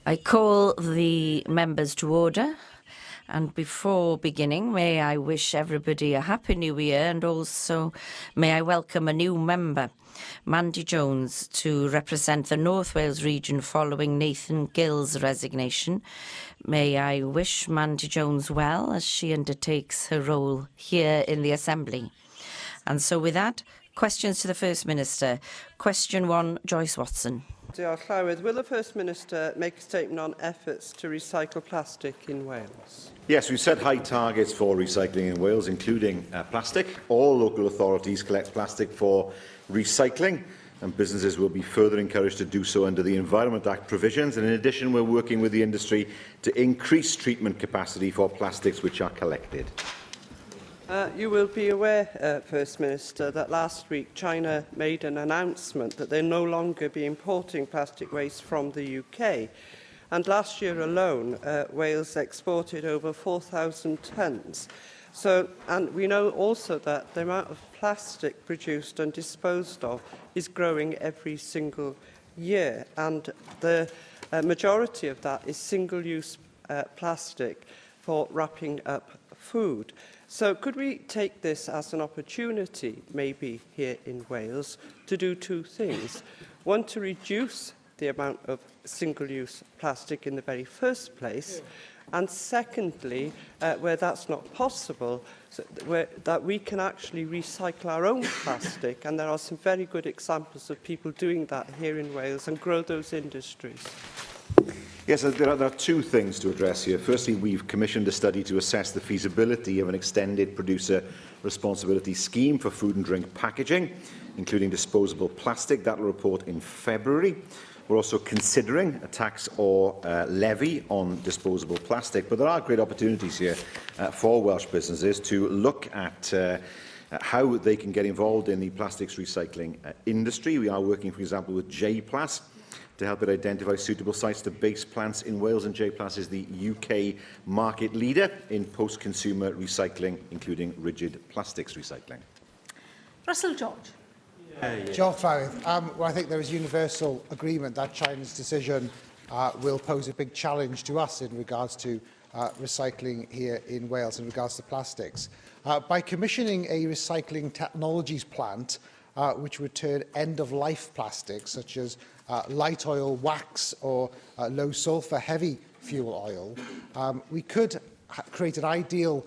I call the members to order. And before beginning, may I wish everybody a Happy New Year, and also may I welcome a new member, Mandy Jones, to represent the North Wales region following Nathan Gill's resignation. May I wish Mandy Jones well as she undertakes her role here in the Assembly. And so with that, questions to the First Minister. Question 1, Joyce Watson. Diolch, Llywydd. Will the First Minister make a statement on efforts to recycle plastic in Wales? Yes, we've set high targets for recycling in Wales, including plastic. All local authorities collect plastic for recycling, and businesses will be further encouraged to do so under the Environment Act provisions. And in addition, we're working with the industry to increase treatment capacity for plastics which are collected. You will be aware, First Minister, that last week China made an announcement that they'll no longer be importing plastic waste from the UK. And last year alone, Wales exported over 4,000 tonnes. And we know also that the amount of plastic produced and disposed of is growing every single year. And the majority of that is single-use plastic for wrapping up food. So could we take this as an opportunity, maybe here in Wales, to do two things? One, to reduce the amount of single-use plastic in the very first place, and secondly, where that's not possible, that we can actually recycle our own plastic, and there are some very good examples of people doing that here in Wales, and grow those industries. Yes, there are two things to address here. Firstly, we've commissioned a study to assess the feasibility of an extended producer responsibility scheme for food and drink packaging, including disposable plastic. That will report in February. We're also considering a tax or levy on disposable plastic. But there are great opportunities here for Welsh businesses to look at how they can get involved in the plastics recycling industry. We are working, for example, with J-Plas to help it identify suitable sites to base plants in Wales, and J-Plas is the UK market leader in post-consumer recycling, including rigid plastics recycling. Russell George. Diolch, Llywydd. Well, I think there is universal agreement that China's decision will pose a big challenge to us in regards to recycling here in Wales in regards to plastics. By commissioning a recycling technologies plant which would turn end-of-life plastics such as light oil, wax or low-sulphur heavy fuel oil, we could create an ideal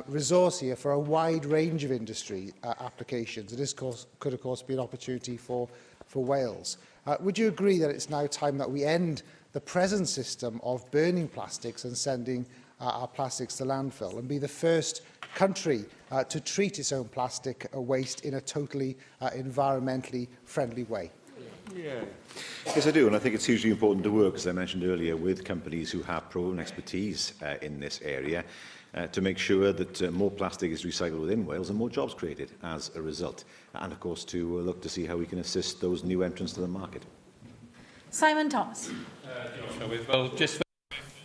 resource here for a wide range of industry applications. This could, of course, be an opportunity for Wales. Would you agree that it's now time that we end the present system of burning plastics and sending our plastics to landfill, and be the first country to treat its own plastic waste in a totally environmentally friendly way? Yes, I do, and I think it's hugely important to work, as I mentioned earlier, with companies who have proven expertise in this area to make sure that more plastic is recycled within Wales and more jobs created as a result, and of course to look to see how we can assist those new entrants to the market. Simon Thomas.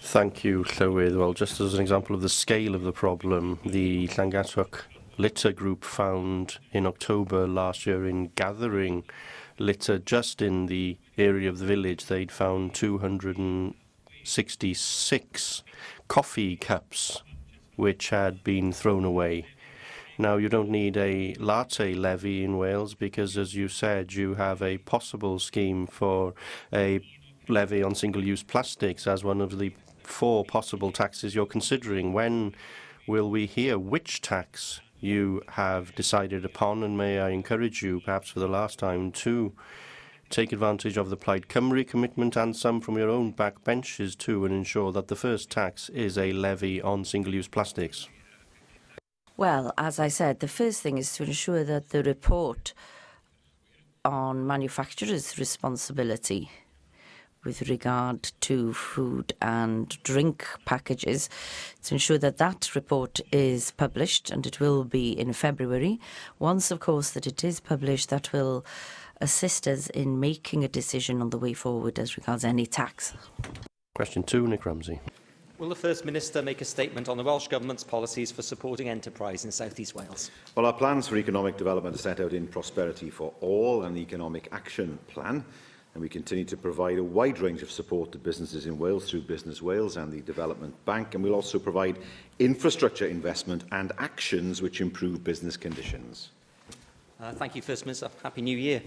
Thank you, Llywydd. Well, just as an example of the scale of the problem, the Llangatwch litter group found in October last year in gathering litter just in the area of the village, they'd found 266 coffee cups which had been thrown away. Now, you don't need a latte levy in Wales because, as you said, you have a possible scheme for a levy on single-use plastics as one of the 4 possible taxes you're considering. When will we hear which tax you have decided upon? And may I encourage you, perhaps for the last time, to take advantage of the Plaid Cymru commitment and some from your own backbenches too, and ensure that the first tax is a levy on single-use plastics? Well, as I said, the first thing is to ensure that the report on manufacturers' responsibility with regard to food and drink packages, to ensure that that report is published, and it will be in February. Once, of course, that it is published, that will assist us in making a decision on the way forward as regards any tax. Question 2, Nick Ramsey. Will the First Minister make a statement on the Welsh Government's policies for supporting enterprise in South East Wales? Well, our plans for economic development are set out in Prosperity for All and the Economic Action Plan. and we continue to provide a wide range of support to businesses in Wales through Business Wales and the Development Bank, and we'll also provide infrastructure investment and actions which improve business conditions. Thank you, First Minister. Happy New Year.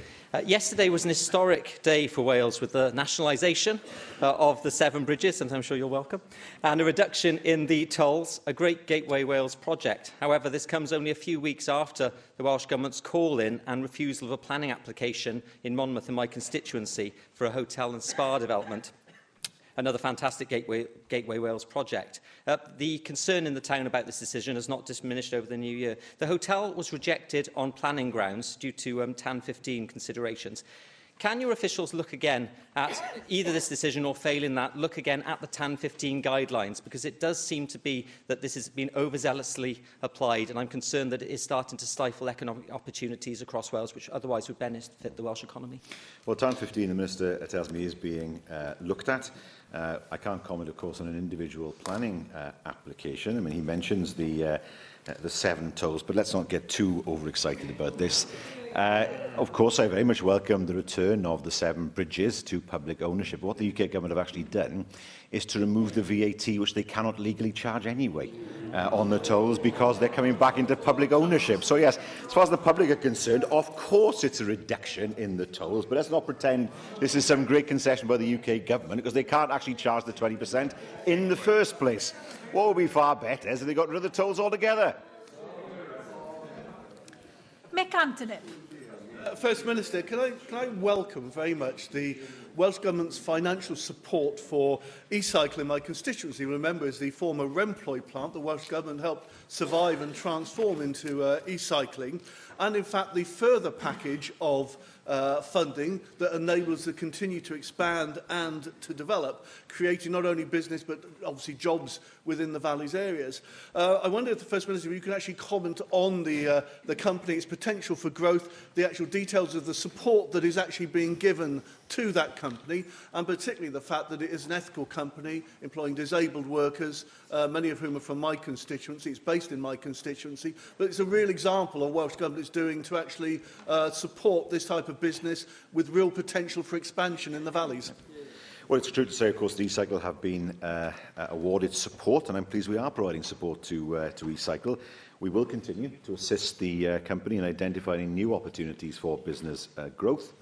Yesterday was an historic day for Wales with the nationalisation of the 7 bridges, and I'm sure you're welcome, and a reduction in the tolls, a great Gateway Wales project. However, this comes only a few weeks after the Welsh Government's call-in and refusal of a planning application in Monmouth, in my constituency, for a hotel and spa development. Another fantastic Gateway Wales project. The concern in the town about this decision has not diminished over the new year. The hotel was rejected on planning grounds due to TAN 15 considerations. Can your officials look again at either this decision or, failing that, look again at the TAN 15 guidelines? Because it does seem to be that this has been overzealously applied, and I'm concerned that it is starting to stifle economic opportunities across Wales, which otherwise would benefit the Welsh economy. Well, TAN 15, the Minister tells me, is being looked at. I can't comment, of course, on an individual planning application. I mean, he mentions the 7 tolls, but let's not get too overexcited about this. Of course, I very much welcome the return of the 7 bridges to public ownership. What the UK Government have actually done is to remove the VAT, which they cannot legally charge anyway, on the tolls, because they're coming back into public ownership. So yes, as far as the public are concerned, of course it's a reduction in the tolls, but let's not pretend this is some great concession by the UK Government, because they can't actually charge the 20% in the first place. What would be far better is if they got rid of the tolls altogether. Mick Anthony. First Minister, can I welcome very much the Welsh Government's financial support for e-cycle in my constituency. Remember, as the former Remploy plant, the Welsh Government helped survive and transform into e-cycling, and in fact the further package of funding that enables us to continue to expand and to develop, creating not only business but obviously jobs within the Valley's areas. I wonder if the First Minister, you can actually comment on the company, its potential for growth, the actual details of the support that is actually being given to that company, and particularly the fact that it is an ethical company employing disabled workers, many of whom are from my constituency. It's based in my constituency, but it's a real example of what Welsh Government is doing to actually support this type of business with real potential for expansion in the valleys. Well, it's true to say, of course, the e-cycle have been awarded support, and I'm pleased we are providing support to e-cycle. We will continue to assist the company in identifying new opportunities for business growth.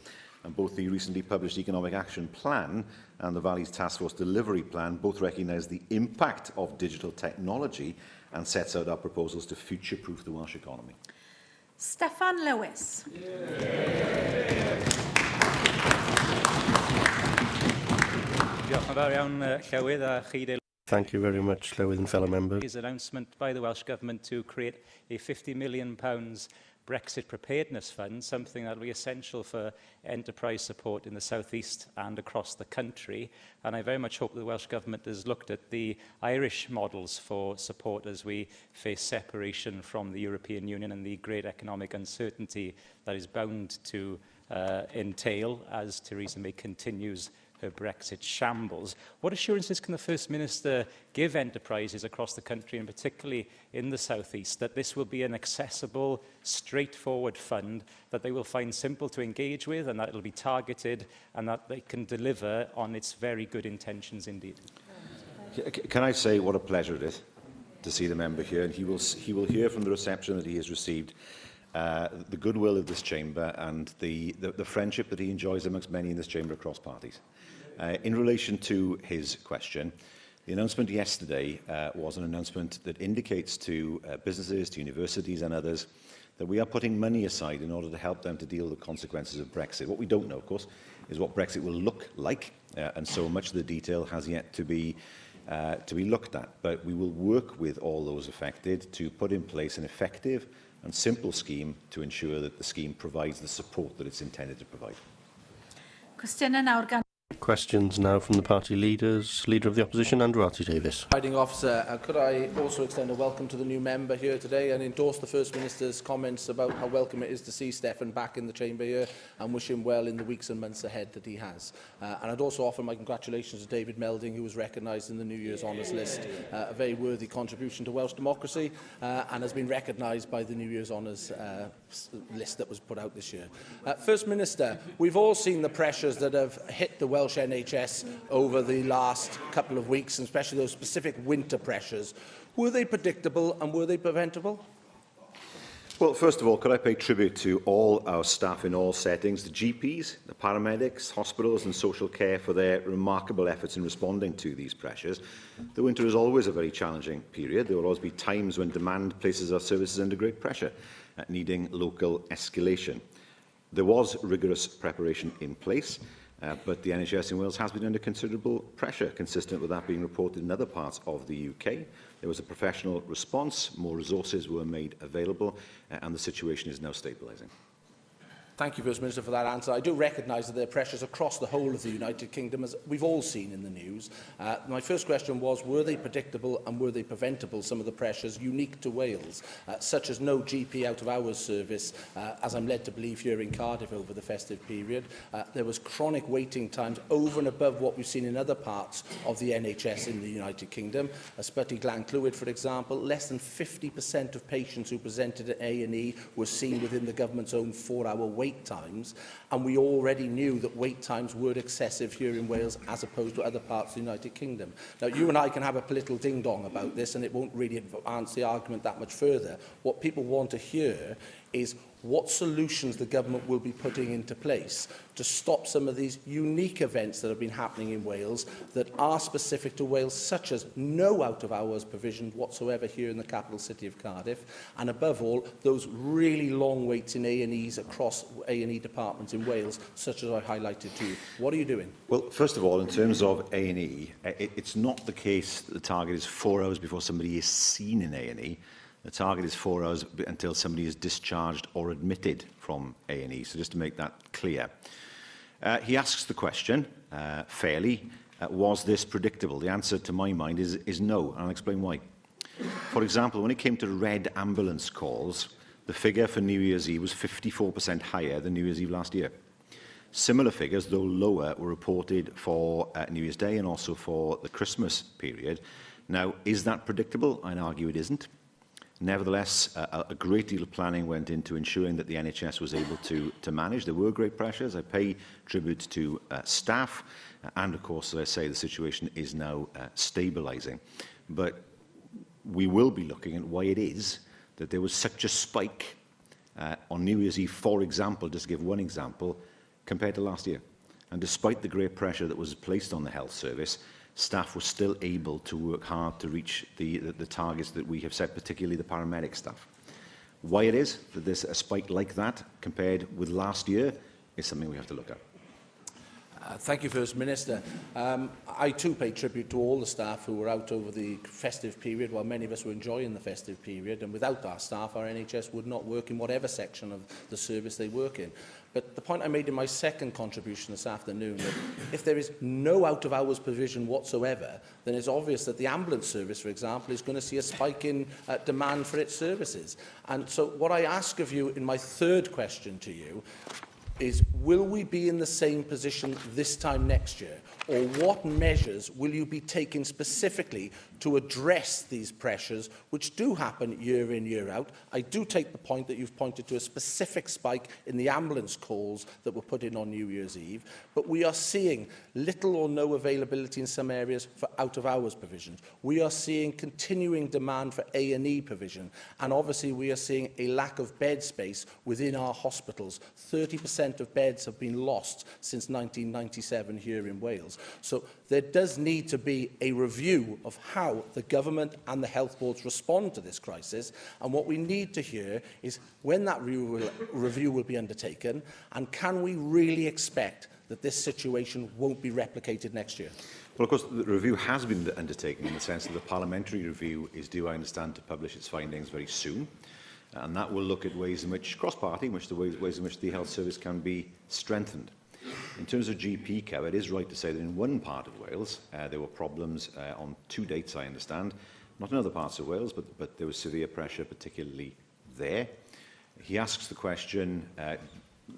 And both the recently published Economic Action Plan and the Valley's Task Force Delivery Plan both recognise the impact of digital technology and sets out our proposals to future-proof the Welsh economy. Steffan Lewis. Thank you very much, Llywydd and fellow members. His announcement by the Welsh Government to create a £50 million Brexit Preparedness Fund, something that will be essential for enterprise support in the South East and across the country. And I very much hope the Welsh Government has looked at the Irish models for support as we face separation from the European Union and the great economic uncertainty that is bound to entail as Theresa May continues her Brexit shambles. What assurances can the First Minister give enterprises across the country, and particularly in the South East, that this will be an accessible, straightforward fund that they will find simple to engage with, and that it will be targeted, and that they can deliver on its very good intentions indeed? Can I say what a pleasure it is to see the member here, and he will hear from the reception that he has received the goodwill of this chamber and the friendship that he enjoys amongst many in this chamber across parties. In relation to his question, the announcement yesterday was an announcement that indicates to businesses, to universities and others that we are putting money aside in order to help them to deal with the consequences of Brexit. What we don't know, of course, is what Brexit will look like, and so much of the detail has yet to be looked at. But we will work with all those affected to put in place an effective and simple scheme to ensure that the scheme provides the support that it's intended to provide. Cwestiynau nawr gan Questions now from the party leaders. Leader of the Opposition, Andrew Davies. Presiding Officer, could I also extend a welcome to the new member here today and endorse the First Minister's comments about how welcome it is to see Steffan back in the chamber here and wish him well in the weeks and months ahead that he has. And I'd also offer my congratulations to David Melding, who was recognised in the New Year's Honours list, a very worthy contribution to Welsh democracy and has been recognised by the New Year's Honours list that was put out this year. First Minister, we've all seen the pressures that have hit the Welsh NHS over the last couple of weeks, and especially those specific winter pressures. Were they predictable and were they preventable? Well, first of all, could I pay tribute to all our staff in all settings, the GPs, the paramedics, hospitals and social care for their remarkable efforts in responding to these pressures. The winter is always a very challenging period. There will always be times when demand places our services under great pressure, needing local escalation. There was rigorous preparation in place, but the NHS in Wales has been under considerable pressure, consistent with that being reported in other parts of the UK. There was a professional response, more resources were made available, and the situation is now stabilising. Thank you, First Minister, for that answer. I do recognise that there are pressures across the whole of the United Kingdom, as we've all seen in the news. My first question was, were they predictable and were they preventable, some of the pressures unique to Wales, such as no GP out-of-hours service, as I'm led to believe here in Cardiff over the festive period. There was chronic waiting times over and above what we've seen in other parts of the NHS in the United Kingdom. Ysbyty Glan Clwyd, for example, less than 50% of patients who presented at A&E were seen within the government's own 4-hour wait times, and we already knew that wait times were excessive here in Wales as opposed to other parts of the United Kingdom. Now, you and I can have a political ding-dong about this, and it won't really advance the argument that much further. What people want to hear is what solutions the government will be putting into place to stop some of these unique events that have been happening in Wales that are specific to Wales, such as no out-of-hours provision whatsoever here in the capital city of Cardiff, and above all, those really long waits in A&Es across A&E departments in Wales, such as I highlighted to you. What are you doing? Well, first of all, in terms of A&E, it's not the case that the target is 4 hours before somebody is seen in A&E. The target is 4 hours until somebody is discharged or admitted from A&E. So just to make that clear. He asks the question, fairly, was this predictable? The answer to my mind is no, and I'll explain why. For example, when it came to red ambulance calls, the figure for New Year's Eve was 54% higher than New Year's Eve last year. Similar figures, though lower, were reported for New Year's Day and also for the Christmas period. Now, is that predictable? I'd argue it isn't. Nevertheless, a great deal of planning went into ensuring that the NHS was able to manage. There were great pressures. I pay tribute to staff. And, of course, as I say, the situation is now stabilising. But we will be looking at why it is that there was such a spike on New Year's Eve, for example, just to give one example, compared to last year. And despite the great pressure that was placed on the health service, staff were still able to work hard to reach the targets that we have set, particularly the paramedic staff. Why it is that there's a spike like that compared with last year is something we have to look at. Thank you, First Minister. I too pay tribute to all the staff who were out over the festive period, while many of us were enjoying the festive period, and without our staff, our NHS would not work in whatever section of the service they work in. But the point I made in my second contribution this afternoon, that if there is no out-of-hours provision whatsoever, then it's obvious that the ambulance service, for example, is going to see a spike in demand for its services. And so what I ask of you in my third question to you is, will we be in the same position this time next year? Or what measures will you be taking specifically to address these pressures, which do happen year in, year out? I do take the point that you've pointed to a specific spike in the ambulance calls that were put in on New Year's Eve, but we are seeing little or no availability in some areas for out-of-hours provisions. We are seeing continuing demand for A&E provision, and obviously we are seeing a lack of bed space within our hospitals. 30% of beds have been lost since 1997 here in Wales. So there does need to be a review of how the government and the health boards respond to this crisis. And what we need to hear is when that review will be undertaken, and can we really expect that this situation won't be replicated next year? Well, of course, the review has been undertaken in the sense that the parliamentary review is due, I understand, to publish its findings very soon. And that will look at ways in which, cross-party, ways in which the health service can be strengthened. In terms of GP care, it is right to say that in one part of Wales, there were problems on 2 dates, I understand. Not in other parts of Wales, but there was severe pressure, particularly there. He asks the question,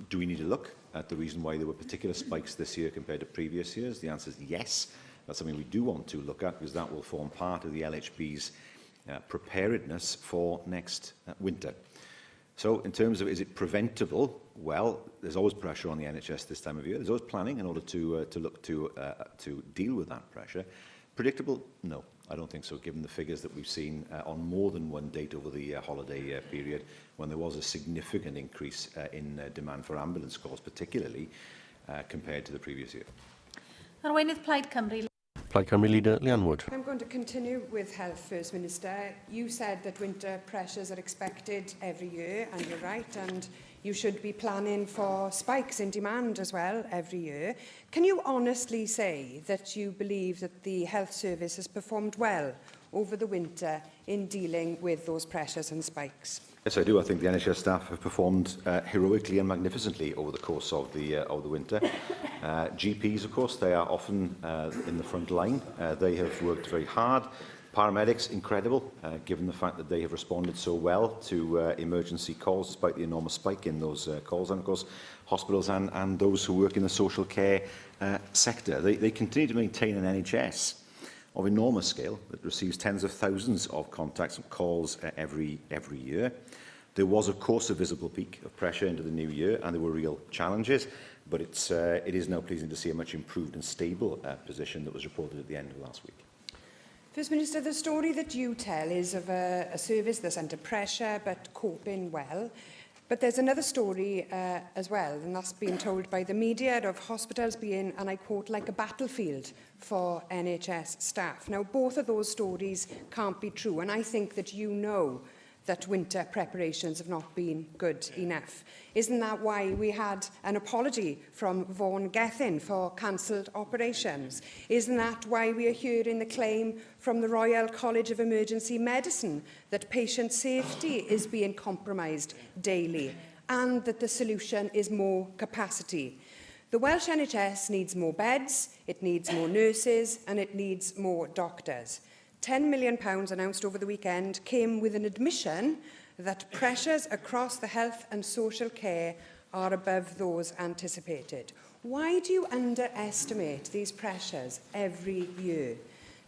do we need to look at the reason why there were particular spikes this year compared to previous years? The answer is yes. That's something we do want to look at, because that will form part of the LHB's preparedness for next winter. So in terms of, is it preventable? Well, there's always pressure on the NHS this time of year. There's always planning in order to look to deal with that pressure. Predictable? No, I don't think so, given the figures that we've seen on more than one date over the holiday period, when there was a significant increase in demand for ambulance calls, particularly compared to the previous year. Arweinydd Plaid Cymru. Plaid Cymru Leader Leanne Wood. I'm going to continue with health, First Minister. You said that winter pressures are expected every year, and you're right, and you should be planning for spikes in demand as well every year. Can you honestly say that you believe that the health service has performed well over the winter in dealing with those pressures and spikes? Yes, I do. I think the NHS staff have performed heroically and magnificently over the course of the winter. GPs, of course, they are often in the front line. They have worked very hard. Paramedics, incredible, given the fact that they have responded so well to emergency calls, despite the enormous spike in those calls. And, of course, hospitals and those who work in the social care sector. They continue to maintain an NHS of enormous scale that receives tens of thousands of contacts and calls every year. There was, of course, a visible peak of pressure into the new year, and there were real challenges, but it is now pleasing to see a much improved and stable position that was reported at the end of last week. First Minister, the story that you tell is of a service that's under pressure but coping well. But there's another story as well, and that's being told by the media, of hospitals being, and I quote, like a battlefield for NHS staff. Now, both of those stories can't be true, and I think that you know that winter preparations have not been good enough. Isn't that why we had an apology from Vaughan Gethin for cancelled operations? Isn't that why we are hearing the claim from the Royal College of Emergency Medicine that patient safety is being compromised daily, and that the solution is more capacity? The Welsh NHS needs more beds, it needs more nurses, and it needs more doctors. £10 million announced over the weekend came with an admission that pressures across the health and social care are above those anticipated. Why do you underestimate these pressures every year?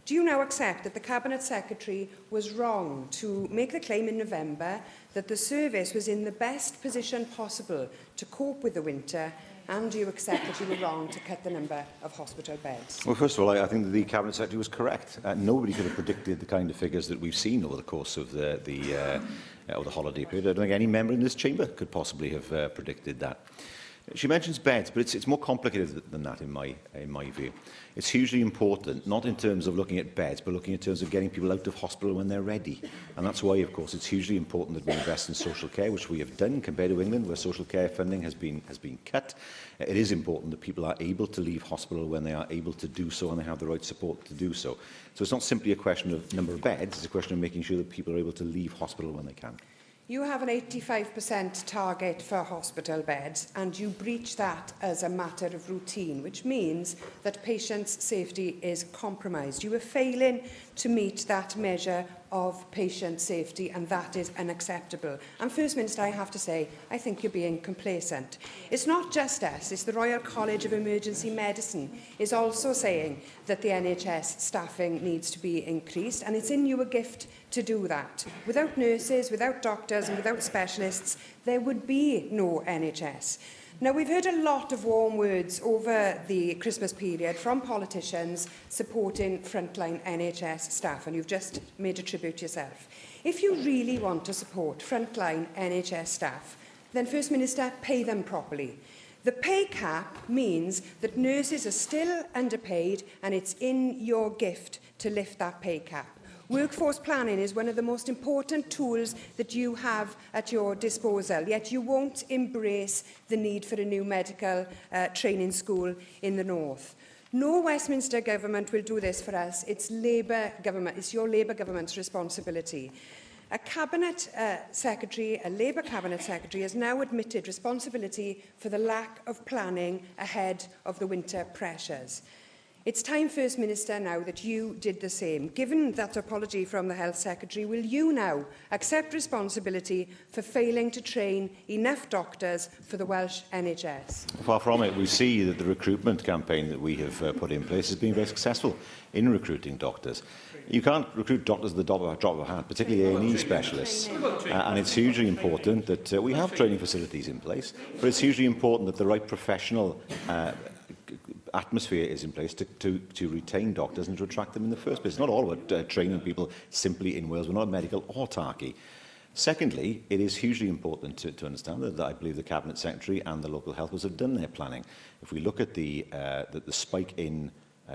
Do you now accept that the Cabinet Secretary was wrong to make the claim in November that the service was in the best position possible to cope with the winter? And do you accept that you were wrong to cut the number of hospital beds? Well, first of all, I think that the Cabinet Secretary was correct. Nobody could have predicted the kind of figures that we've seen over the course of the holiday period. I don't think any member in this chamber could possibly have predicted that. She mentions beds, but it's more complicated than that in my view. It's hugely important, not in terms of looking at beds, but looking in terms of getting people out of hospital when they're ready. And that's why, of course, it's hugely important that we invest in social care, which we have done compared to England, where social care funding has been cut. It is important that people are able to leave hospital when they are able to do so and they have the right support to do so. So it's not simply a question of number of beds, it's a question of making sure that people are able to leave hospital when they can. You have an 85% target for hospital beds, and you breach that as a matter of routine, which means that patients' safety is compromised. You are failing to meet that measure of patient safety, and that is unacceptable. And First Minister, I have to say, I think you're being complacent. It's not just us, it's the Royal College of Emergency Medicine is also saying that the NHS staffing needs to be increased, and it's in you a gift to do that. Without nurses, without doctors and without specialists, there would be no NHS. Now, we've heard a lot of warm words over the Christmas period from politicians supporting frontline NHS staff, and you've just made a tribute yourself. If you really want to support frontline NHS staff, then First Minister, pay them properly. The pay cap means that nurses are still underpaid, and it's in your gift to lift that pay cap. Workforce planning is one of the most important tools that you have at your disposal, yet you won't embrace the need for a new medical training school in the north. No Westminster government will do this for us. It's Labour government. It's your Labour government's responsibility. A Cabinet Secretary, a Labour Cabinet Secretary, has now admitted responsibility for the lack of planning ahead of the winter pressures. It's time, First Minister, now that you did the same. Given that apology from the Health Secretary, will you now accept responsibility for failing to train enough doctors for the Welsh NHS? Far from it. We see that the recruitment campaign that we have put in place has been very successful in recruiting doctors. You can't recruit doctors at the drop of a hat, particularly A&E specialists. And it's hugely important that we have training facilities in place, but it's hugely important that the right professional atmosphere is in place to retain doctors and to attract them in the first place. It's not all about training people simply in Wales. We're not a medical autarky. Secondly, it is hugely important to understand that I believe the Cabinet Secretary and the local health officers have done their planning. If we look at the spike in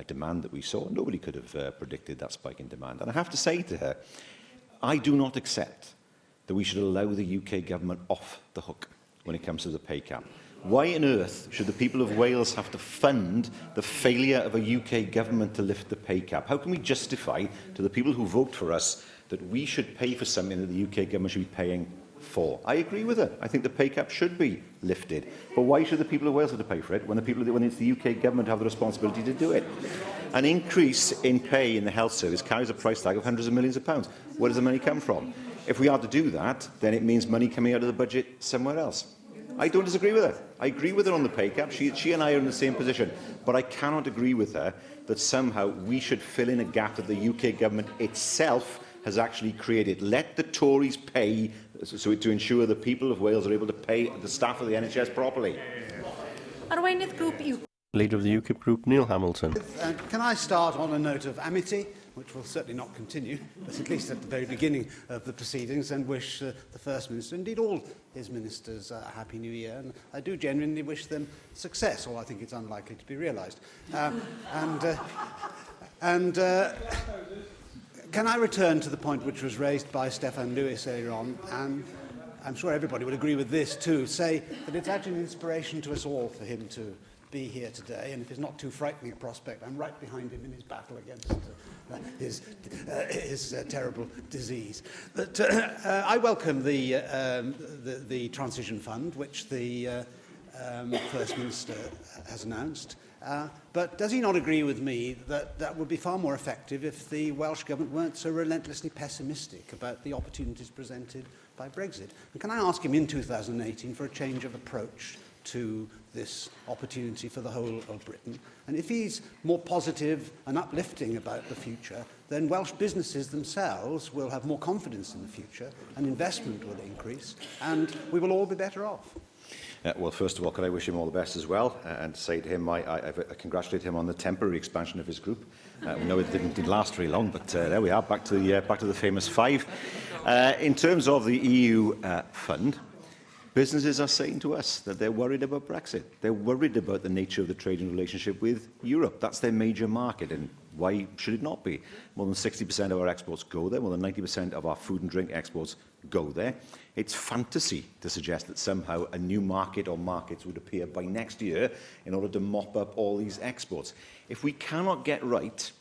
demand that we saw, nobody could have predicted that spike in demand. And I have to say to her, I do not accept that we should allow the UK government off the hook when it comes to the pay cap. Why on earth should the people of Wales have to fund the failure of a UK government to lift the pay cap? How can we justify to the people who vote for us that we should pay for something that the UK government should be paying for? I agree with her. I think the pay cap should be lifted. But why should the people of Wales have to pay for it when it's the UK government who have the responsibility to do it? An increase in pay in the health service carries a price tag of hundreds of millions of pounds. Where does the money come from? If we are to do that, then it means money coming out of the budget somewhere else. I don't disagree with her. I agree with her on the pay cap. She and I are in the same position. But I cannot agree with her that somehow we should fill in a gap that the UK government itself has actually created. Let the Tories pay to ensure the people of Wales are able to pay the staff of the NHS properly. Leader of the UKIP group, Neil Hamilton. Can I start on a note of amity, which will certainly not continue, but at least at the very beginning of the proceedings, and wish the First Minister, indeed all his ministers, a Happy New Year. And I do genuinely wish them success, although I think it's unlikely to be realised. Can I return to the point which was raised by Stefan Lewis earlier on, and I'm sure everybody would agree with this too, say that it's actually an inspiration to us all for him to be here today, and if it's not too frightening a prospect, I'm right behind him in his battle against his terrible disease. But I welcome the transition fund, which the First Minister has announced. But does he not agree with me that that would be far more effective if the Welsh Government weren't so relentlessly pessimistic about the opportunities presented by Brexit? And can I ask him in 2018 for a change of approach to this opportunity for the whole of Britain? And if he's more positive and uplifting about the future, then Welsh businesses themselves will have more confidence in the future, and investment will increase, and we will all be better off. Well, first of all, can I wish him all the best as well, and say to him, I congratulate him on the temporary expansion of his group. We know it didn't last very long, but there we are, back to the famous five. In terms of the EU fund, businesses are saying to us that they're worried about Brexit. They're worried about the nature of the trading relationship with Europe. That's their major market, and why should it not be? More than 60% of our exports go there. More than 90% of our food and drink exports go there. It's fantasy to suggest that somehow a new market or markets would appear by next year in order to mop up all these exports. If we cannot get right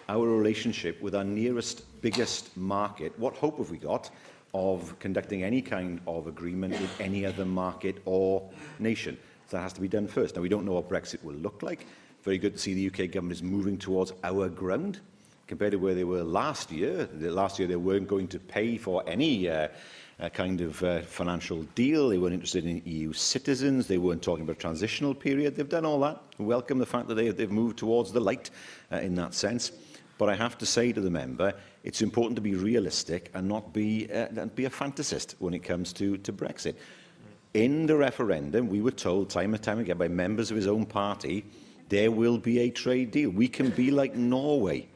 our relationship with our nearest, biggest market, what hope have we got of conducting any kind of agreement with any other market or nation? So that has to be done first. Now, we don't know what Brexit will look like. Very good to see the UK government is moving towards our ground compared to where they were last year. Last year, they weren't going to pay for any kind of financial deal. They weren't interested in EU citizens. They weren't talking about a transitional period. They've done all that. We welcome the fact that they've moved towards the light in that sense. But I have to say to the member, it's important to be realistic and not be a fantasist when it comes to Brexit. In the referendum, we were told time and time again by members of his own party, there will be a trade deal. We can be like Norway.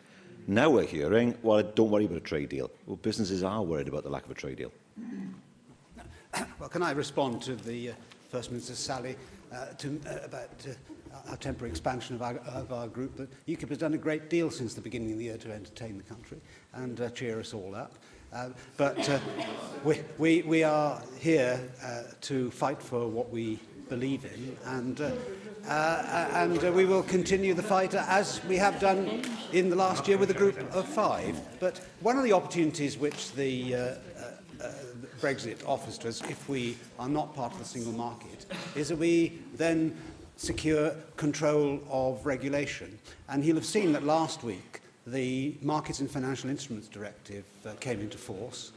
Now we're hearing, well, don't worry about a trade deal. Well, businesses are worried about the lack of a trade deal. Well, can I respond to the First Minister's sally about our temporary expansion of our group? That UKIP has done a great deal since the beginning of the year to entertain the country and cheer us all up. But we are here to fight for what we believe in, and we will continue the fight as we have done in the last year with a group of five. But one of the opportunities which the post-Brexit offers to us if we are not part of the single market is that we then secure control of regulation. And he'll have seen that last week the Markets in Financial Instruments Directive came into force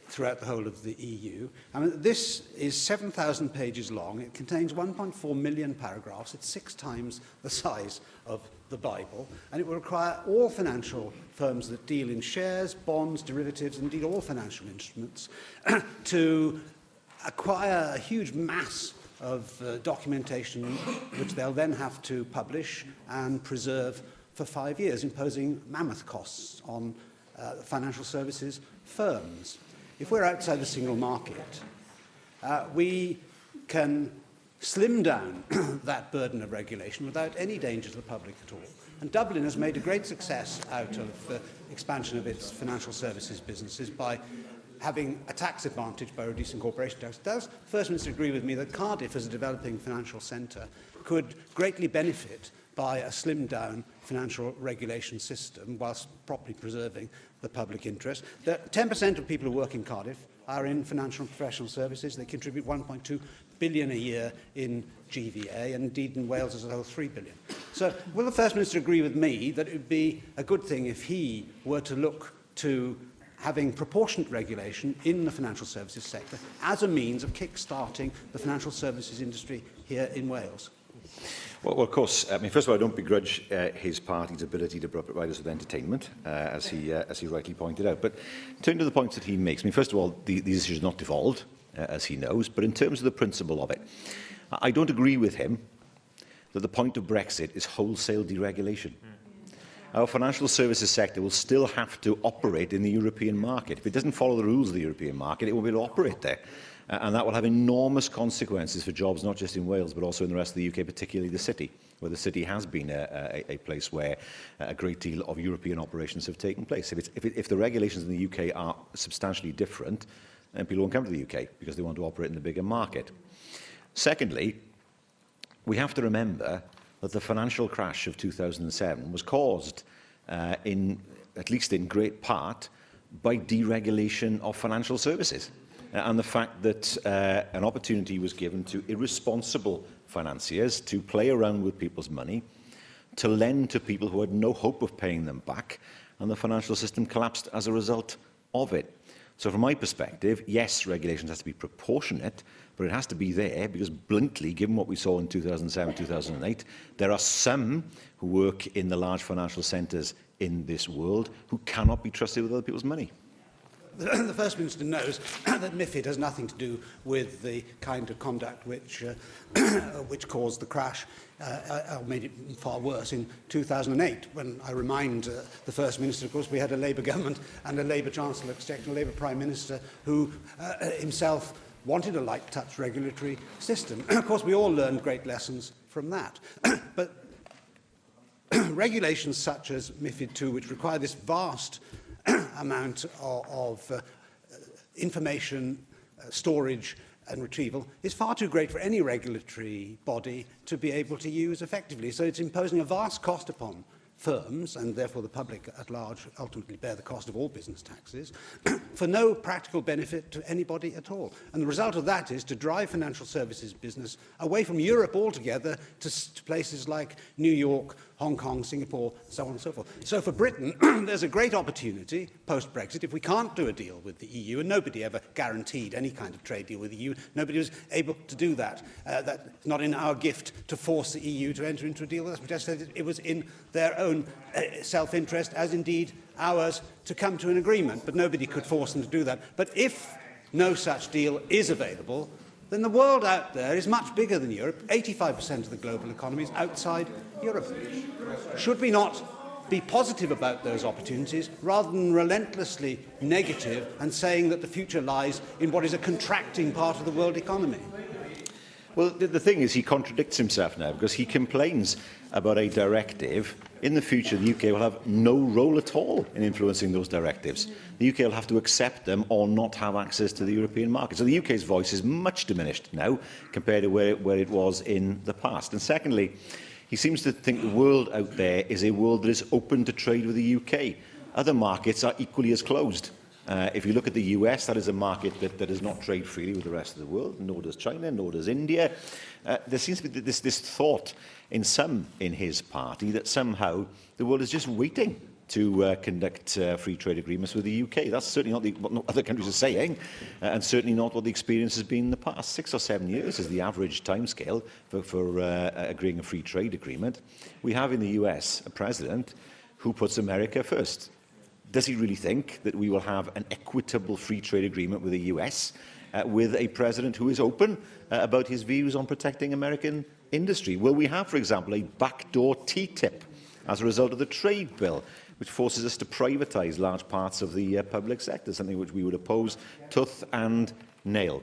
throughout the whole of the EU. I mean, this is 7,000 pages long. It contains 1.4 million paragraphs. It's 6 times the size of the Bible, and it will require all financial firms that deal in shares, bonds, derivatives, indeed all financial instruments, to acquire a huge mass of documentation which they'll then have to publish and preserve for 5 years, imposing mammoth costs on financial services firms. If we're outside the single market, we can slim down that burden of regulation without any danger to the public at all. And Dublin has made a great success out of expansion of its financial services businesses by having a tax advantage by reducing corporation tax. Does the First Minister agree with me that Cardiff, as a developing financial centre, could greatly benefit by a slimmed-down financial regulation system whilst properly preserving the public interest? That 10% of people who work in Cardiff are in financial and professional services. They contribute 1.2 billion a year in GVA, and indeed in Wales as a whole 3 billion. So will the First Minister agree with me that it would be a good thing if he were to look to having proportionate regulation in the financial services sector as a means of kick-starting the financial services industry here in Wales? Well, of course, I mean, first of all, I don't begrudge his party's ability to provide us with entertainment, as he rightly pointed out. But turning to the points that he makes, I mean, first of all, these issues are not devolved, as he knows, but in terms of the principle of it, I don't agree with him that the point of Brexit is wholesale deregulation. Our financial services sector will still have to operate in the European market. If it doesn't follow the rules of the European market, it won't be able to operate there. And that will have enormous consequences for jobs, not just in Wales, but also in the rest of the UK, particularly the city, where the city has been a place where a great deal of European operations have taken place. If the regulations in the UK are substantially different, then people won't come to the UK because they want to operate in the bigger market. Secondly, we have to remember that the financial crash of 2007 was caused, at least in great part, by deregulation of financial services. And the fact that an opportunity was given to irresponsible financiers to play around with people's money, to lend to people who had no hope of paying them back, and the financial system collapsed as a result of it. So from my perspective, yes, regulations has to be proportionate, but it has to be there because bluntly, given what we saw in 2007, 2008, there are some who work in the large financial centres in this world who cannot be trusted with other people's money. The First Minister knows that MiFID has nothing to do with the kind of conduct which caused the crash, or made it far worse in 2008, when I remind the First Minister, of course, we had a Labour government and a Labour Chancellor of Exchequer, a Labour Prime Minister, who himself wanted a light-touch regulatory system. Of course, we all learned great lessons from that. But regulations such as MiFID II, which require this vast amount of information storage and retrieval, is far too great for any regulatory body to be able to use effectively. So it's imposing a vast cost upon firms, and therefore the public at large ultimately bear the cost of all business taxes, for no practical benefit to anybody at all. And the result of that is to drive financial services business away from Europe altogether to places like New York, Hong Kong, Singapore, so on and so forth. So for Britain, there's a great opportunity post-Brexit. If we can't do a deal with the EU, and nobody ever guaranteed any kind of trade deal with the EU, nobody was able to do that. That's not in our gift to force the EU to enter into a deal with us. We just said it was in their own self-interest, as indeed ours, to come to an agreement. But nobody could force them to do that. But if no such deal is available, then the world out there is much bigger than Europe. 85% of the global economy is outside Europe. Should we not be positive about those opportunities rather than relentlessly negative and saying that the future lies in what is a contracting part of the world economy? Well, the thing is, he contradicts himself now because he complains about a directive. In the future, the UK will have no role at all in influencing those directives. The UK will have to accept them or not have access to the European market. So the UK's voice is much diminished now compared to where it was in the past. And secondly, he seems to think the world out there is a world that is open to trade with the UK. Other markets are equally as closed. If you look at the US, that is a market that does not trade freely with the rest of the world, nor does China, nor does India. There seems to be this thought in some in his party that somehow the world is just waiting to conduct free trade agreements with the UK. That's certainly not what other countries are saying, and certainly not what the experience has been in the past. 6 or 7 years is the average timescale for agreeing a free trade agreement. We have in the US a president who puts America first. Does he really think that we will have an equitable free trade agreement with the US with a president who is open about his views on protecting American industry? Will we have, for example, a backdoor TTIP as a result of the trade bill, which forces us to privatise large parts of the public sector, something which we would oppose tooth and nail?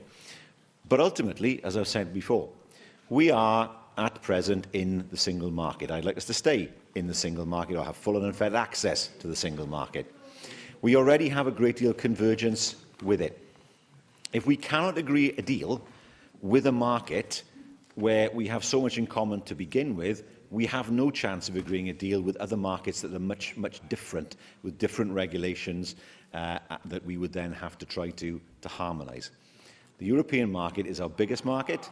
But ultimately, as I've said before, we are at present in the single market. I'd like us to stay in the single market or have full and unfettered access to the single market. We already have a great deal of convergence with it. If we cannot agree a deal with a market where we have so much in common to begin with, we have no chance of agreeing a deal with other markets that are much, much different, with different regulations that we would then have to try to harmonise. The European market is our biggest market.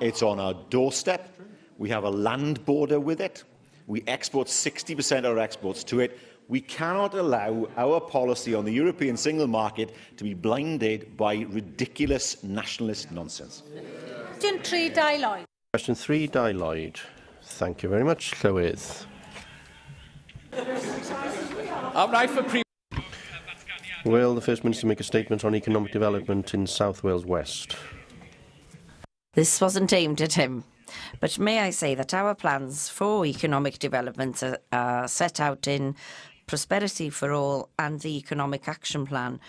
It's on our doorstep. We have a land border with it. We export 60% of our exports to it. We cannot allow our policy on the European single market to be blinded by ridiculous nationalist nonsense. Question 3, Lloyd. Question 3, Lloyd. Thank you very much, Llywydd. Will the First Minister make a statement on economic development in South Wales West? This wasn't aimed at him, but may I say that our plans for economic development are set out in Prosperity for All and the Economic Action Plan.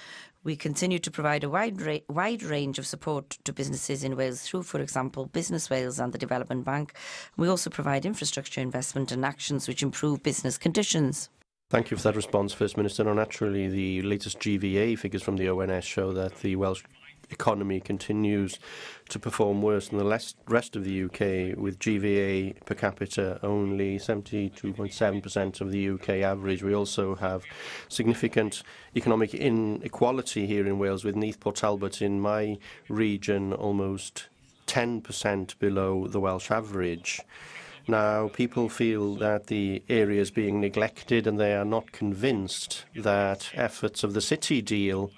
We continue to provide a wide range of support to businesses in Wales through, for example, Business Wales and the Development Bank. We also provide infrastructure investment and actions which improve business conditions. Thank you for that response, First Minister. Now, naturally, the latest GVA figures from the ONS show that the Welsh economy continues to perform worse than the rest of the UK, with GVA per capita only 72.7% of the UK average. We also have significant economic inequality here in Wales, with Neath Port Talbot in my region almost 10% below the Welsh average. Now, people feel that the area is being neglected, and they are not convinced that efforts of the City deal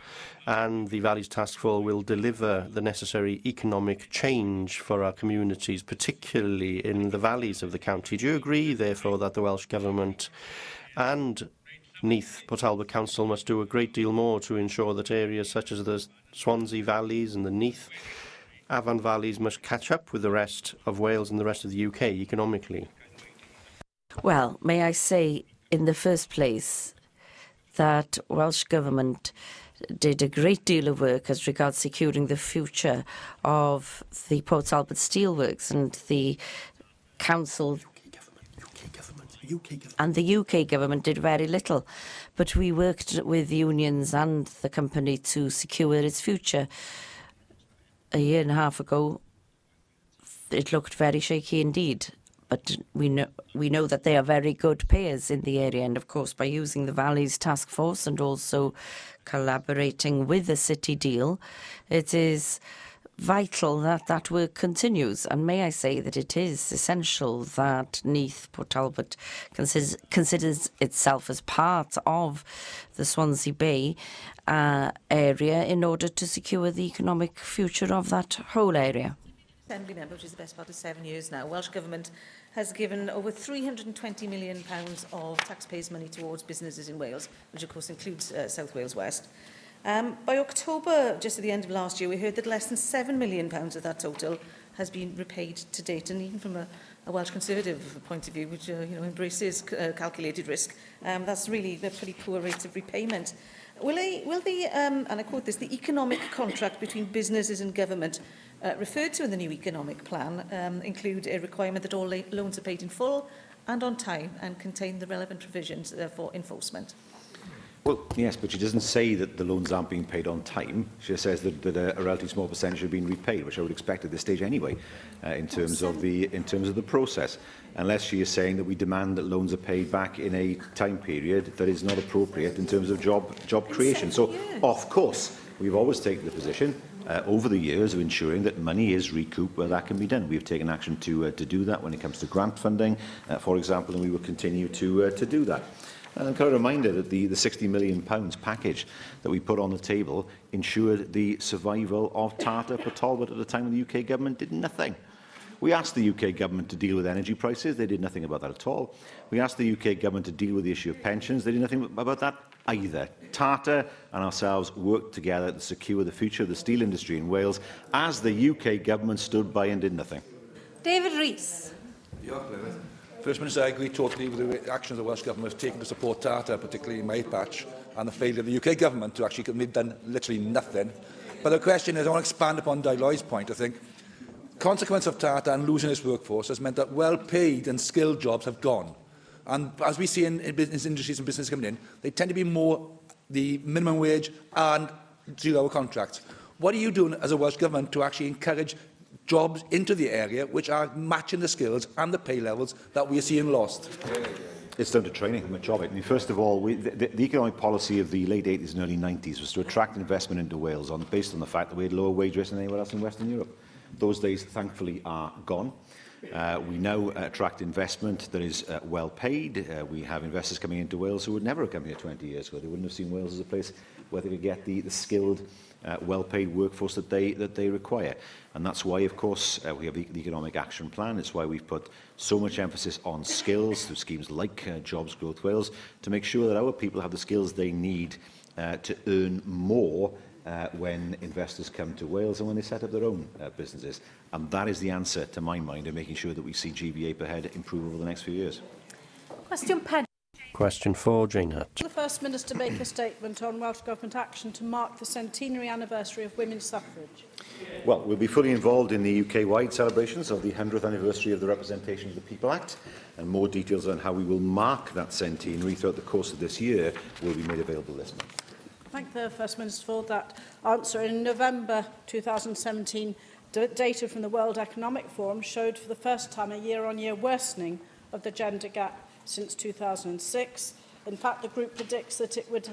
and the Valleys Task Force will deliver the necessary economic change for our communities, particularly in the valleys of the county. Do you agree, therefore, that the Welsh Government and Neath Port Talbot Council must do a great deal more to ensure that areas such as the Swansea Valleys and the Neath Afan Valleys must catch up with the rest of Wales and the rest of the UK economically? Well, may I say, in the first place, that Welsh Government did a great deal of work as regards securing the future of the Port Talbot Steelworks, and the Council and the UK Government did very little. But we worked with unions and the company to secure its future. A year and a half ago, it looked very shaky indeed. But we know that they are very good payers in the area, and of course by using the Valleys Task Force and also collaborating with the City deal, it is vital that that work continues. And may I say that it is essential that Neath Port Talbot considers itself as part of the Swansea Bay area in order to secure the economic future of that whole area. Assembly member, which is the best part of 7 years now, Welsh Government has given over £320 million of taxpayers' money towards businesses in Wales, which of course includes South Wales West. By October, just at the end of last year, we heard that less than £7 million of that total has been repaid to date, and even from a Welsh Conservative point of view, which embraces calculated risk, that's really a pretty poor rate of repayment. Will the and I quote this, the economic contract between businesses and government referred to in the new economic plan include a requirement that all loans are paid in full and on time, and contain the relevant provisions for enforcement? Well, yes, but she doesn't say that the loans aren't being paid on time. She says that a relatively small percentage have been repaid, which I would expect at this stage anyway, in terms of the process. Unless she is saying that we demand that loans are paid back in a time period that is not appropriate in terms of job creation. So, of course, we've always taken the position over the years of ensuring that money is recouped where that can be done. We've taken action to do that when it comes to grant funding, for example, and we will continue to do that. And I'm kind of reminded that the £60 million package that we put on the table ensured the survival of Tata for Talbot at the time when the UK government did nothing. We asked the UK government to deal with energy prices. They did nothing about that at all. We asked the UK government to deal with the issue of pensions. They did nothing about that either. Tata and ourselves worked together to secure the future of the steel industry in Wales as the UK government stood by and did nothing. David Rees. First Minister, I agree totally with the actions the Welsh Government has taken to support Tata, particularly in my patch, and the failure of the UK Government to actually have done literally nothing. But the question is, I want to expand upon Deilau's point, I think. Consequence of Tata and losing its workforce has meant that well-paid and skilled jobs have gone. And as we see in business industries and business coming in, they tend to be more the minimum wage and 0-hour contracts. What are you doing as a Welsh Government to actually encourage jobs into the area which are matching the skills and the pay levels that we are seeing lost? It's down to training, much of it. I mean, first of all, the economic policy of the late 80s and early 90s was to attract investment into Wales based on the fact that we had lower wage rates than anywhere else in Western Europe. Those days, thankfully, are gone. We now attract investment that is well paid. We have investors coming into Wales who would never have come here 20 years ago. They wouldn't have seen Wales as a place where they could get the skilled, well-paid workforce that they require. And that's why, of course, we have the Economic Action Plan. It's why we've put so much emphasis on skills through schemes like Jobs Growth Wales to make sure that our people have the skills they need to earn more when investors come to Wales and when they set up their own businesses. And that is the answer, to my mind, in making sure that we see GBA per head improve over the next few years. Question pedair. Question 4, Jane Hutt. Will the First Minister make a statement on Welsh Government action to mark the centenary anniversary of women's suffrage? Well, we'll be fully involved in the UK-wide celebrations of the 100th anniversary of the Representation of the People Act, and more details on how we will mark that centenary throughout the course of this year will be made available this month. Thank the First Minister for that answer. In November 2017, data from the World Economic Forum showed for the first time a year-on-year worsening of the gender gap since 2006. In fact, the group predicts that it would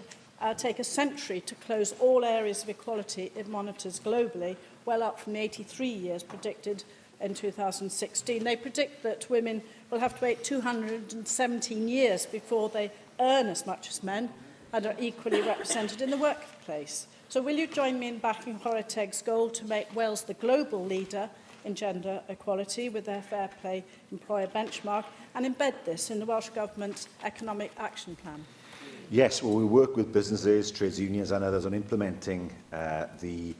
take a century to close all areas of equality it monitors globally, well up from the 83 years predicted in 2016. They predict that women will have to wait 217 years before they earn as much as men and are equally represented in the workplace. So will you join me in backing Horateg's goal to make Wales the global leader in gender equality with their Fair Play Employer benchmark and embed this in the Welsh Government's Economic Action Plan? Yes, well, we work with businesses, trades unions and others on implementing the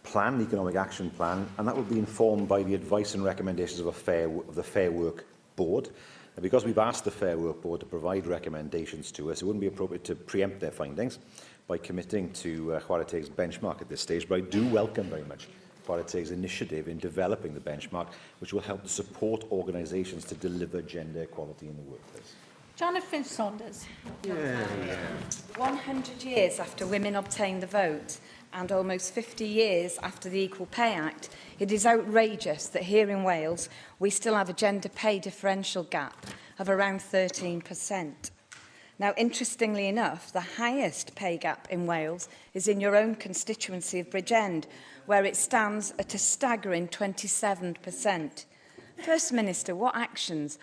plan, the Economic Action Plan, and that will be informed by the advice and recommendations of the Fair Work Board. And because we've asked the Fair Work Board to provide recommendations to us, it wouldn't be appropriate to preempt their findings by committing to Horateg's benchmark at this stage, but I do welcome very much Horateg's initiative in developing the benchmark, which will help to support organisations to deliver gender equality in the workplace. Jonathan Saunders. 100 years after women obtained the vote and almost 50 years after the Equal Pay Act, it is outrageous that here in Wales we still have a gender pay differential gap of around 13%. Now, interestingly enough, the highest pay gap in Wales is in your own constituency of Bridgend, where it stands at a staggering 27%. First Minister, what actions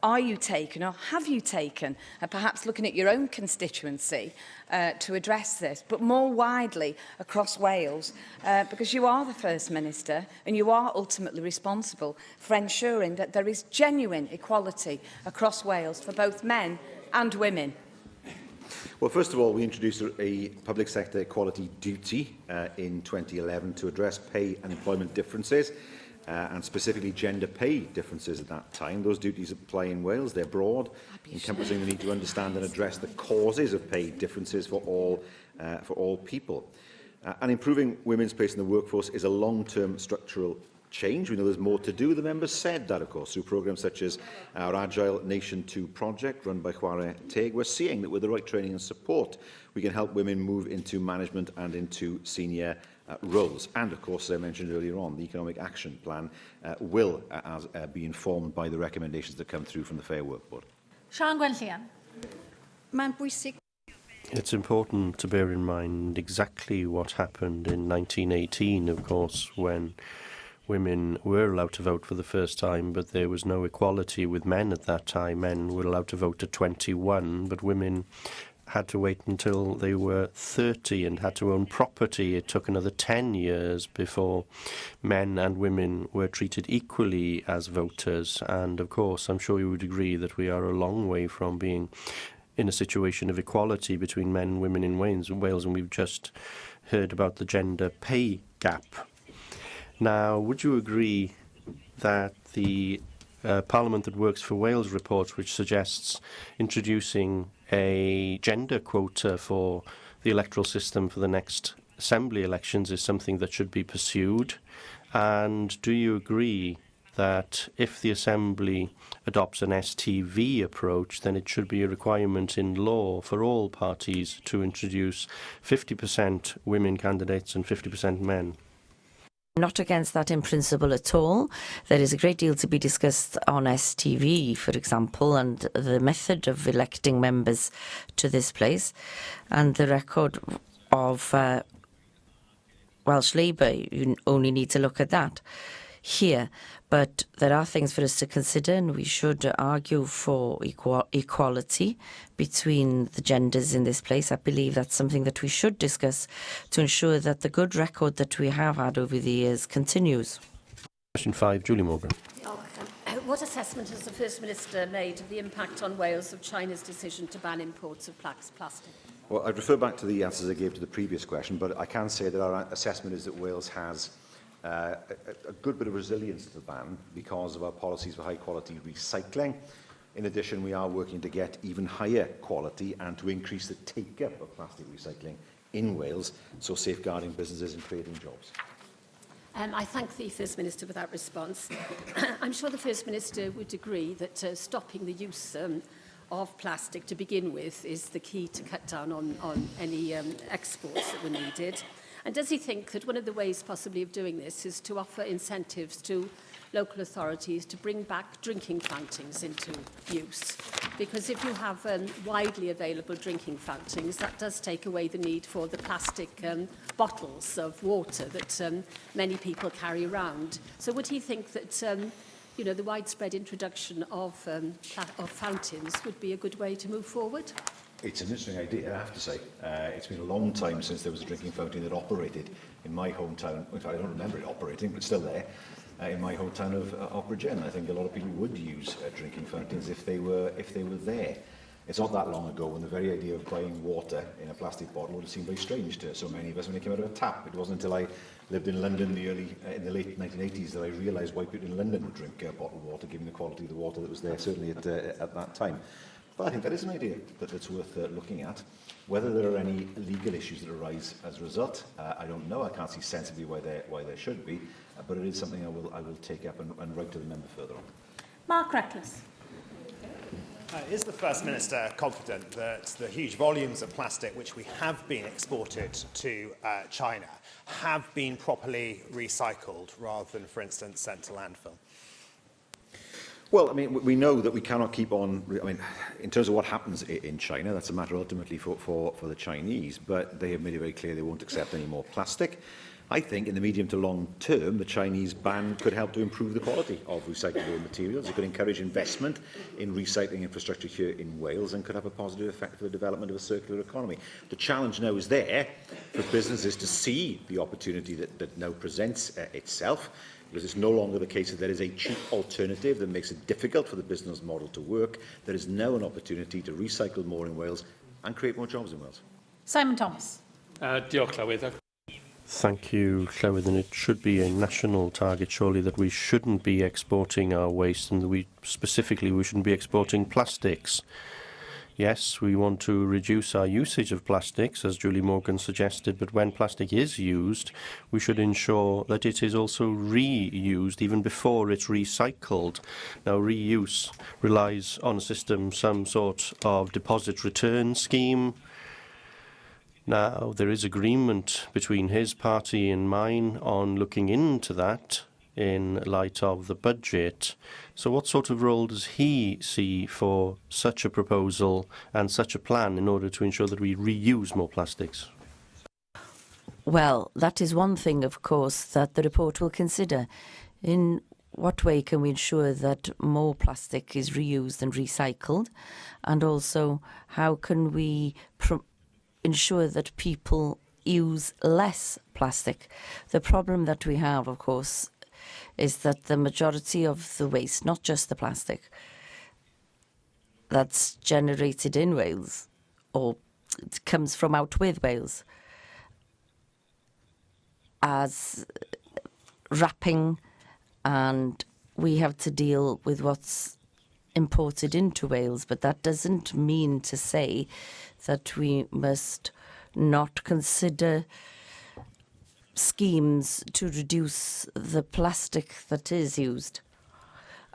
are you taking or have you taken, perhaps looking at your own constituency, to address this, but more widely across Wales, because you are the First Minister and you are ultimately responsible for ensuring that there is genuine equality across Wales for both men and women? Well, first of all, we introduced a public sector equality duty in 2011 to address pay and employment differences, and specifically gender pay differences at that time. Those duties apply in Wales. They're broad, encompassing the need to understand and address the causes of pay differences for all people. And improving women's place in the workforce is a long-term structural change. We know there's more to do. The members said that, of course, through programmes such as our Agile Nation 2 project run by Chwarae Teg. We're seeing that with the right training and support, we can help women move into management and into senior roles. And, of course, as I mentioned earlier on, the Economic Action Plan will be informed by the recommendations that come through from the Fair Work Board. Sian Gwenllian. Mae'n bwysig. It's important to bear in mind exactly what happened in 1918, of course, when women were allowed to vote for the first time, but there was no equality with men at that time. Men were allowed to vote at 21, but women had to wait until they were 30 and had to own property. It took another 10 years before men and women were treated equally as voters. And, of course, I'm sure you would agree that we are a long way from being in a situation of equality between men and women in Wales, and we've just heard about the gender pay gap. Now, would you agree that the Parliament That Works for Wales report, which suggests introducing a gender quota for the electoral system for the next Assembly elections, is something that should be pursued? And do you agree that if the Assembly adopts an STV approach, then it should be a requirement in law for all parties to introduce 50% women candidates and 50% men? Not against that in principle at all. There is a great deal to be discussed on STV, for example, and the method of electing members to this place, and the record of Welsh Labour. You only need to look at that here. But there are things for us to consider, and we should argue for equality between the genders in this place. I believe that's something that we should discuss to ensure that the good record that we have had over the years continues. Question 5, Julie Morgan. What assessment has the First Minister made of the impact on Wales of China's decision to ban imports of plastic? Well, I'd refer back to the answers I gave to the previous question, but I can say that our assessment is that Wales has a good bit of resilience to the ban because of our policies for high-quality recycling. In addition, we are working to get even higher quality and to increase the take-up of plastic recycling in Wales, so safeguarding businesses and creating jobs. I thank the First Minister for that response. I'm sure the First Minister would agree that stopping the use of plastic to begin with is the key to cut down on any exports that were needed. And does he think that one of the ways possibly of doing this is to offer incentives to local authorities to bring back drinking fountains into use? Because if you have widely available drinking fountains, that does take away the need for the plastic bottles of water that many people carry around. So would he think that the widespread introduction of fountains would be a good way to move forward? It's an interesting idea, I have to say. It's been a long time since there was a drinking fountain that operated in my hometown. In fact, I don't remember it operating, but it's still there, in my hometown of Operagen. I think a lot of people would use drinking fountains if they were there. It's not that long ago when the very idea of buying water in a plastic bottle would have seemed very strange to so many of us when it came out of a tap. It wasn't until I lived in London in the late 1980s that I realised why people in London would drink bottled water, given the quality of the water that was there, certainly at that time. But I think that is an idea that's worth looking at. Whether there are any legal issues that arise as a result, I don't know. I can't see sensibly why there should be, but it is something I will take up and write to the member further on. Mark Reckless. Is the First Minister confident that the huge volumes of plastic which we have been exported to China have been properly recycled rather than, for instance, sent to landfill? Well, I mean, we know that we cannot keep on. I mean, in terms of what happens in China, that's a matter ultimately for the Chinese, but they have made it very clear they won't accept any more plastic. I think in the medium to long term, the Chinese ban could help to improve the quality of recyclable materials. It could encourage investment in recycling infrastructure here in Wales and could have a positive effect for the development of a circular economy. The challenge now is there for businesses to see the opportunity that now presents itself, because it's no longer the case that there is a cheap alternative that makes it difficult for the business model to work. There is now an opportunity to recycle more in Wales and create more jobs in Wales. Simon Thomas. Diolch, Llywydd. Thank you, Llywydd. And it should be a national target, surely, that we shouldn't be exporting our waste and that we shouldn't be exporting plastics. Yes, we want to reduce our usage of plastics, as Julie Morgan suggested, but when plastic is used, we should ensure that it is also reused even before it's recycled. Now, reuse relies on a system, some sort of deposit return scheme. Now, there is agreement between his party and mine on looking into that in light of the budget. So what sort of role does he see for such a proposal and such a plan in order to ensure that we reuse more plastics? Well, that is one thing, of course, that the report will consider. In what way can we ensure that more plastic is reused and recycled? And also, how can we ensure that people use less plastic? The problem that we have, of course, is that the majority of the waste, not just the plastic, that's generated in Wales, or it comes from out with Wales, as wrapping, and we have to deal with what's imported into Wales. But that doesn't mean to say that we must not consider schemes to reduce the plastic that is used,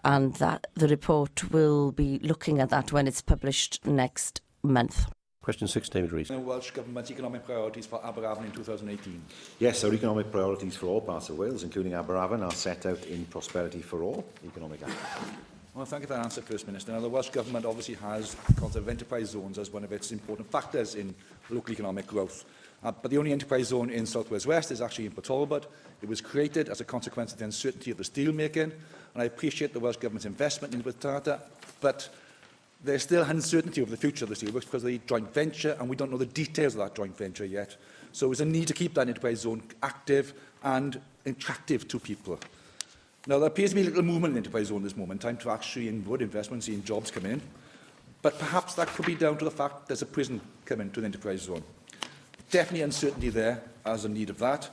and that the report will be looking at that when it's published next month. Question 6, David Rees. Welsh Government's economic priorities for Aberafon in 2018. Yes, our economic priorities for all parts of Wales, including Aberafon, are set out in Prosperity for All economic action. Well, thank you for that answer, First Minister. Now, the Welsh Government obviously has the concept of enterprise zones as one of its important factors in local economic growth. But the only enterprise zone in South Wales West is actually in Port Talbot. It was created as a consequence of the uncertainty of the steel making, and I appreciate the Welsh Government's investment in Tata, but there's still uncertainty over the future of the steelworks because of the joint venture, and we don't know the details of that joint venture yet. So there's a need to keep that enterprise zone active and attractive to people. Now, there appears to be little movement in the enterprise zone at this moment in time to actually inward investment, seeing jobs come in, but perhaps that could be down to the fact there's a prison coming to the enterprise zone. Definitely uncertainty there as a need of that.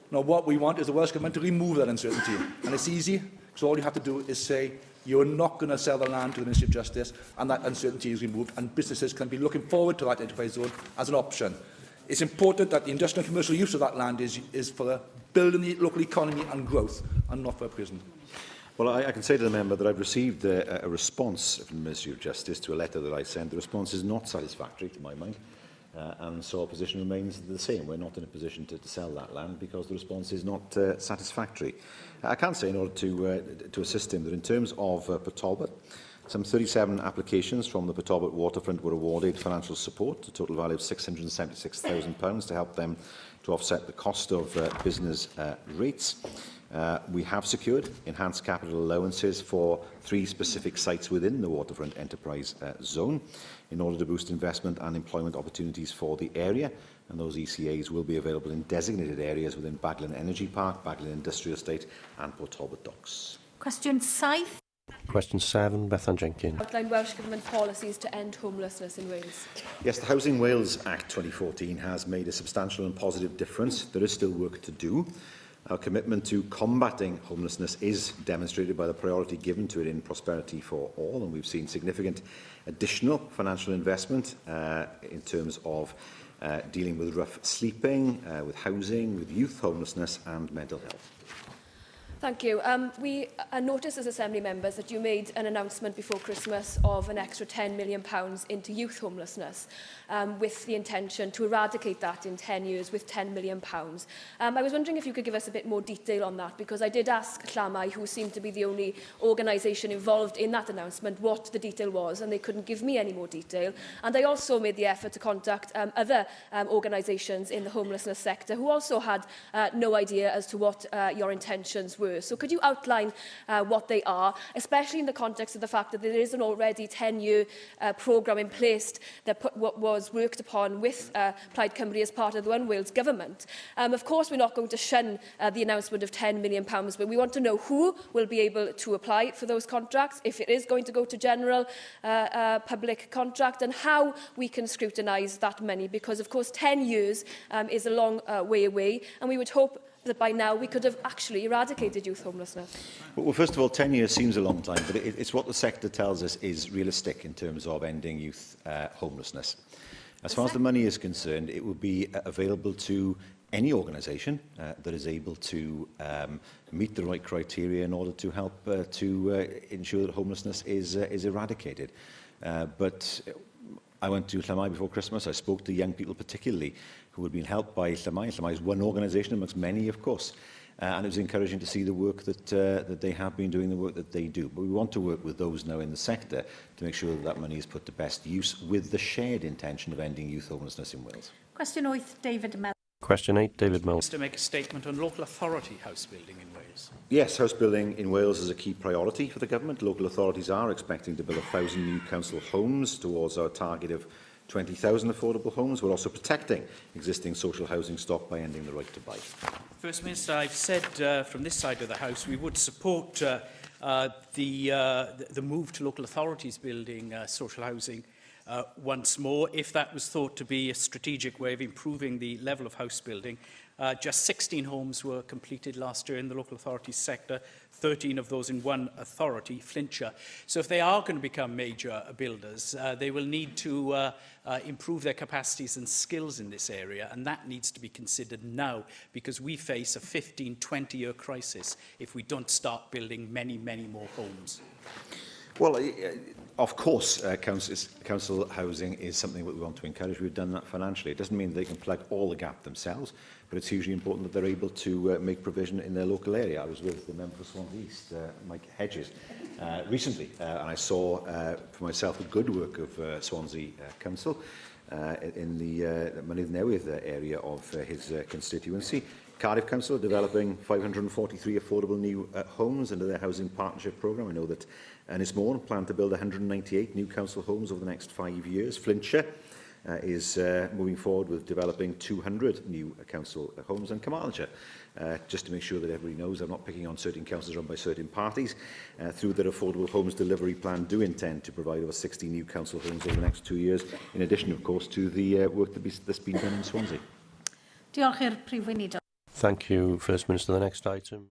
Now, what we want is the Welsh Government to remove that uncertainty, and it's easy, so all you have to do is say, you're not going to sell the land to the Ministry of Justice, and that uncertainty is removed, and businesses can be looking forward to that enterprise zone as an option. It's important that the industrial and commercial use of that land is for building the local economy and growth, and not for a prison. Well, I can say to the member that I've received a response from the Ministry of Justice to a letter that I sent. The response is not satisfactory to my mind, and so our position remains the same. We're not in a position to sell that land because the response is not satisfactory. I can say, in order to assist him, that in terms of Port Talbot, some 37 applications from the Port Talbot waterfront were awarded financial support, a total value of £676,000 to help them to offset the cost of business rates. We have secured enhanced capital allowances for 3 specific sites within the waterfront enterprise zone in order to boost investment and employment opportunities for the area, and those ECAs will be available in designated areas within Baglan Energy Park, Baglan Industrial Estate and Port Talbot Docks. Question 7. Question 7, Bethan Jenkins. Outline Welsh Government policies to end homelessness in Wales. Yes, the Housing Wales Act 2014 has made a substantial and positive difference. There is still work to do. Our commitment to combating homelessness is demonstrated by the priority given to it in Prosperity for All, and we've seen significant additional financial investment in terms of dealing with rough sleeping, with housing, with youth homelessness and mental health. Thank you. We noticed as Assembly members that you made an announcement before Christmas of an extra £10 million into youth homelessness, with the intention to eradicate that in 10 years with £10 million. I was wondering if you could give us a bit more detail on that, because I did ask Llamau, who seemed to be the only organisation involved in that announcement, what the detail was, and they couldn't give me any more detail. And I also made the effort to contact other organisations in the homelessness sector who also had no idea as to what your intentions were. So could you outline what they are, especially in the context of the fact that there is an already 10-year programme in place that was worked upon with Plaid Cymru as part of the One Wales government. Of course, we're not going to shun the announcement of £10 million, but we want to know who will be able to apply for those contracts, if it is going to go to general public contract, and how we can scrutinise that money, because, of course, 10 years is a long way away, and we would hope that by now we could have actually eradicated youth homelessness? Well, first of all, 10 years seems a long time, but it's what the sector tells us is realistic in terms of ending youth homelessness. As far as the money is concerned, it will be available to any organisation that is able to meet the right criteria in order to help to ensure that homelessness is eradicated. But I went to Llafar before Christmas. I spoke to young people particularly who had been helped by Llafar. Llafar is one organisation amongst many, of course. And it was encouraging to see the work that they have been doing, the work that they do. But we want to work with those now in the sector to make sure that that money is put to best use with the shared intention of ending youth homelessness in Wales. Question 8, David Mel. Question 8, David Mills. To make a statement on local authority house building in Wales. Yes, house building in Wales is a key priority for the government. Local authorities are expecting to build 1,000 new council homes towards our target of 20,000 affordable homes. We're also protecting existing social housing stock by ending the right to buy. First Minister, I've said from this side of the House we would support the move to local authorities building social housing once more, if that was thought to be a strategic way of improving the level of house building. Just 16 homes were completed last year in the local authorities sector, 13 of those in one authority, Flintshire. So if they are going to become major builders, they will need to improve their capacities and skills in this area, and that needs to be considered now, because we face a 15, 20-year crisis if we don't start building many, many more homes. Well, of course, council housing is something that we want to encourage. We've done that financially. It doesn't mean they can plug all the gap themselves, but it's hugely important that they're able to make provision in their local area. I was with the member for Swansea East, Mike Hedges, recently, and I saw for myself the good work of Swansea Council in the Mynydd Newydd area of his constituency. Cardiff Council are developing 543 affordable new homes under their housing partnership programme. I know that Ynysmore plan to build 198 new council homes over the next 5 years. Flintshire is moving forward with developing 200 new council homes. And Carmarthenshire, just to make sure that everybody knows, I'm not picking on certain councils run by certain parties, through their affordable homes delivery plan do intend to provide over 60 new council homes over the next 2 years, in addition, of course, to the work that's been done in Swansea. Diolch i'r Prif Weinidog. Thank you, First Minister. The next item.